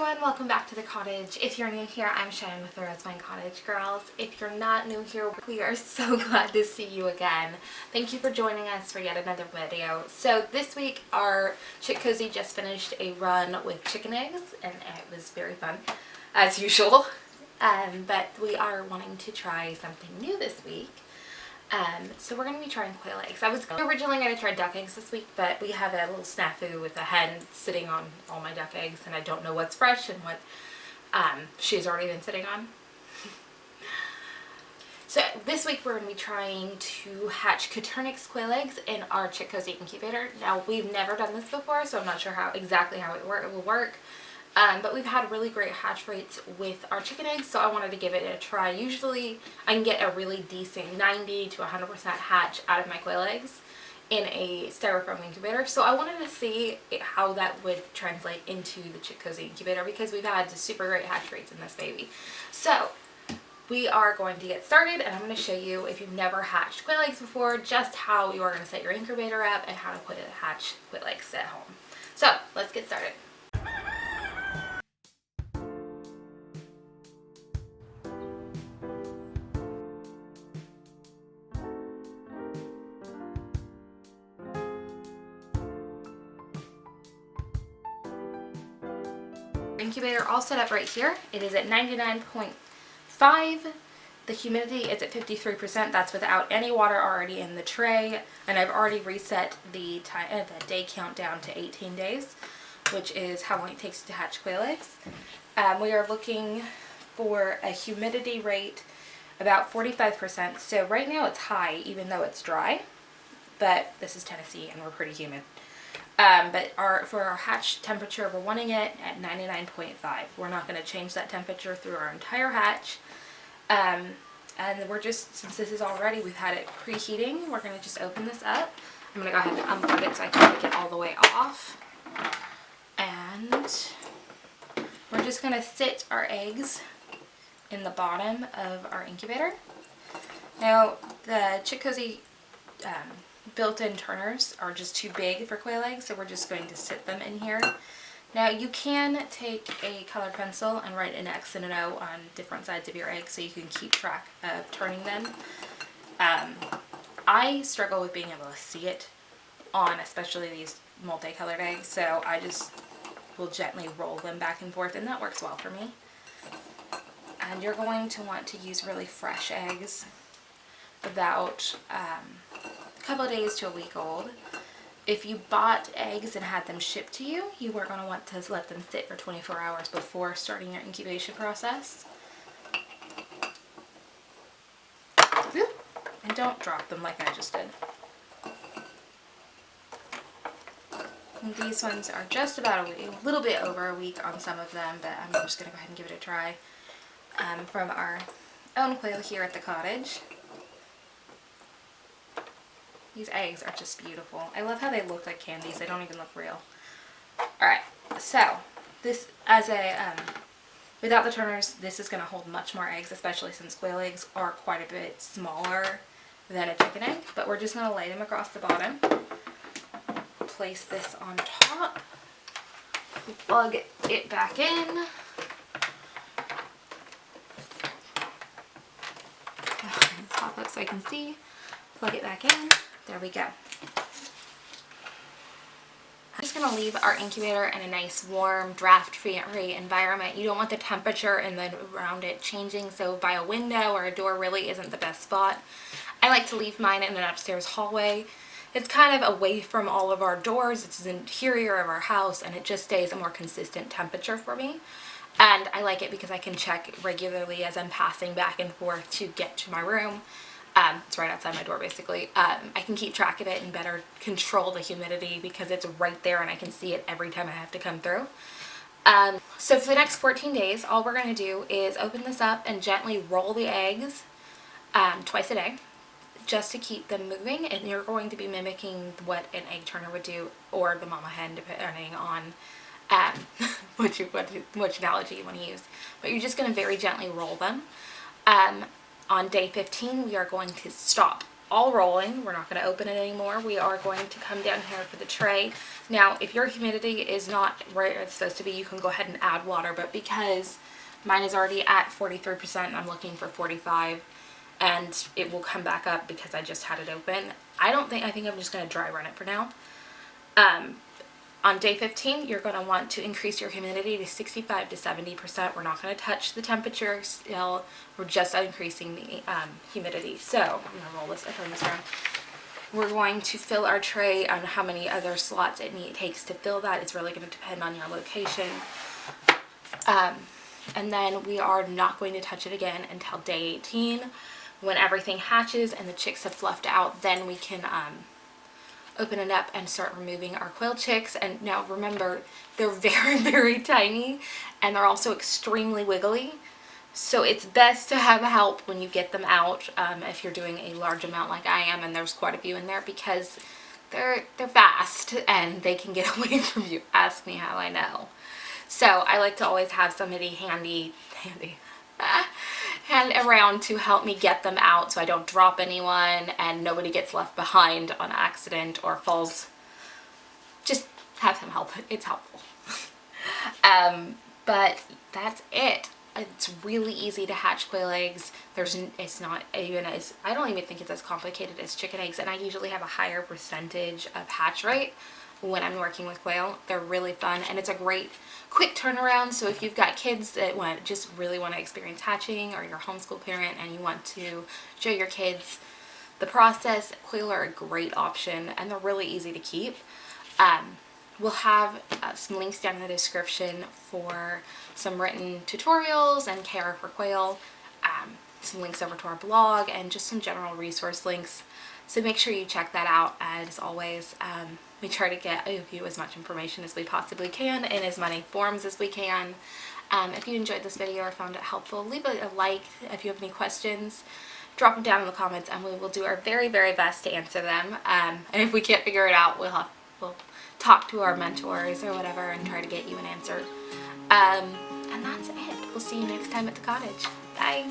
everyone, welcome back to the cottage. If you're new here, I'm Cheyenne with the Rosevine Cottage Girls. If you're not new here, we are so glad to see you again. Thank you for joining us for yet another video. So this week our ChickCozy just finished a run with chicken eggs and it was very fun as usual. But we are wanting to try something new this week. So we're going to be trying quail eggs. I was originally going to try duck eggs this week, but we had a little snafu with a hen sitting on all my duck eggs, and I don't know what's fresh and what she's already been sitting on. So this week we're going to be trying to hatch Coturnix quail eggs in our ChickCozy incubator. Now we've never done this before, so I'm not sure exactly how it will work. But we've had really great hatch rates with our chicken eggs, so I wanted to give it a try. Usually I can get a really decent 90 to 100% hatch out of my quail eggs in a styrofoam incubator. So I wanted to see how that would translate into the ChickCozy incubator because we've had super great hatch rates in this baby. So we are going to get started, and I'm going to show you, if you've never hatched quail eggs before, just how you are going to set your incubator up and how to put a hatch quail eggs at home. So let's get started. Incubator all set up right here. It is at 99.5. The humidity is at 53%. That's without any water already in the tray, and I've already reset the day count down to 18 days, which is how long it takes to hatch quail eggs. We are looking for a humidity rate about 45%. So right now it's high even though it's dry, but this is Tennessee and we're pretty humid. But for our hatch temperature, we're wanting it at 99.5. We're not going to change that temperature through our entire hatch. And we're just, since this is already, we've had it preheating, we're going to just open this up. I'm going to go ahead and unplug it so I can take it all the way off. And we're just going to sit our eggs in the bottom of our incubator. Now, the ChickCozy built-in turners are just too big for quail eggs, so we're just going to sit them in here. Now you can take a colored pencil and write an X and an O on different sides of your eggs so you can keep track of turning them. I struggle with being able to see it on especially these multicolored eggs, so I just will gently roll them back and forth, and that works well for me. And you're going to want to use really fresh eggs, about a couple of days to a week old. If you bought eggs and had them shipped to you, you are going to want to let them sit for 24 hours before starting your incubation process. And don't drop them like I just did. And these ones are just about a little bit over a week on some of them, but I'm just going to go ahead and give it a try from our own quail here at the cottage. These eggs are just beautiful. I love how they look like candies. They don't even look real. Alright, so this, without the turners, this is going to hold much more eggs, especially since quail eggs are quite a bit smaller than a chicken egg. But we're just going to lay them across the bottom. Place this on top. Plug it back in. Pop up so I can see. Plug it back in. There we go. I'm just going to leave our incubator in a nice warm draft-free environment. You don't want the temperature and then around it changing, so by a window or a door really isn't the best spot. I like to leave mine in an upstairs hallway. It's kind of away from all of our doors. It's the interior of our house, and it just stays a more consistent temperature for me. And I like it because I can check regularly as I'm passing back and forth to get to my room. It's right outside my door basically. I can keep track of it and better control the humidity because it's right there and I can see it every time I have to come through. So for the next 14 days, all we're going to do is open this up and gently roll the eggs twice a day just to keep them moving, and you're going to be mimicking what an egg turner would do, or the mama hen, depending on which analogy you want to use. But you're just going to very gently roll them. On day 15, we are going to stop all rolling. We're not going to open it anymore. We are going to come down here for the tray. Now, if your humidity is not where it's supposed to be, you can go ahead and add water, but because mine is already at 43%, I'm looking for 45, and it will come back up because I just had it open. I think I'm just going to dry run it for now. On day 15, you're going to want to increase your humidity to 65 to 70%. We're not going to touch the temperature still. We're just increasing the humidity. So I'm going to roll this, turn this around. We're going to fill our tray on how many other slots it takes to fill that. It's really going to depend on your location. And then we are not going to touch it again until day 18. When everything hatches and the chicks have fluffed out, then we can open it up and start removing our quail chicks. And now remember, they're very, very tiny, and they're also extremely wiggly. So it's best to have help when you get them out, if you're doing a large amount like I am, and there's quite a few in there, because they're fast and they can get away from you. Ask me how I know. So I like to always have somebody handy hand around to help me get them out so I don't drop anyone and nobody gets left behind on accident or falls. Just have him help. It's helpful. But that's it. It's really easy to hatch quail eggs. It's not even as, I don't even think it's as complicated as chicken eggs, and I usually have a higher percentage of hatch rate when I'm working with quail. They're really fun, and it's a great quick turnaround. So if you've got kids that just really want to experience hatching, or you're a homeschool parent and you want to show your kids the process, quail are a great option, and they're really easy to keep. We'll have some links down in the description for some written tutorials and care for quail, some links over to our blog, and just some general resource links. So make sure you check that out. As always, we try to get you as much information as we possibly can in as many forms as we can. If you enjoyed this video or found it helpful, leave a like. If you have any questions, drop them down in the comments, and we will do our very, very best to answer them. And if we can't figure it out, we'll talk to our mentors or whatever and try to get you an answer. And that's it. We'll see you next time at the cottage. Bye.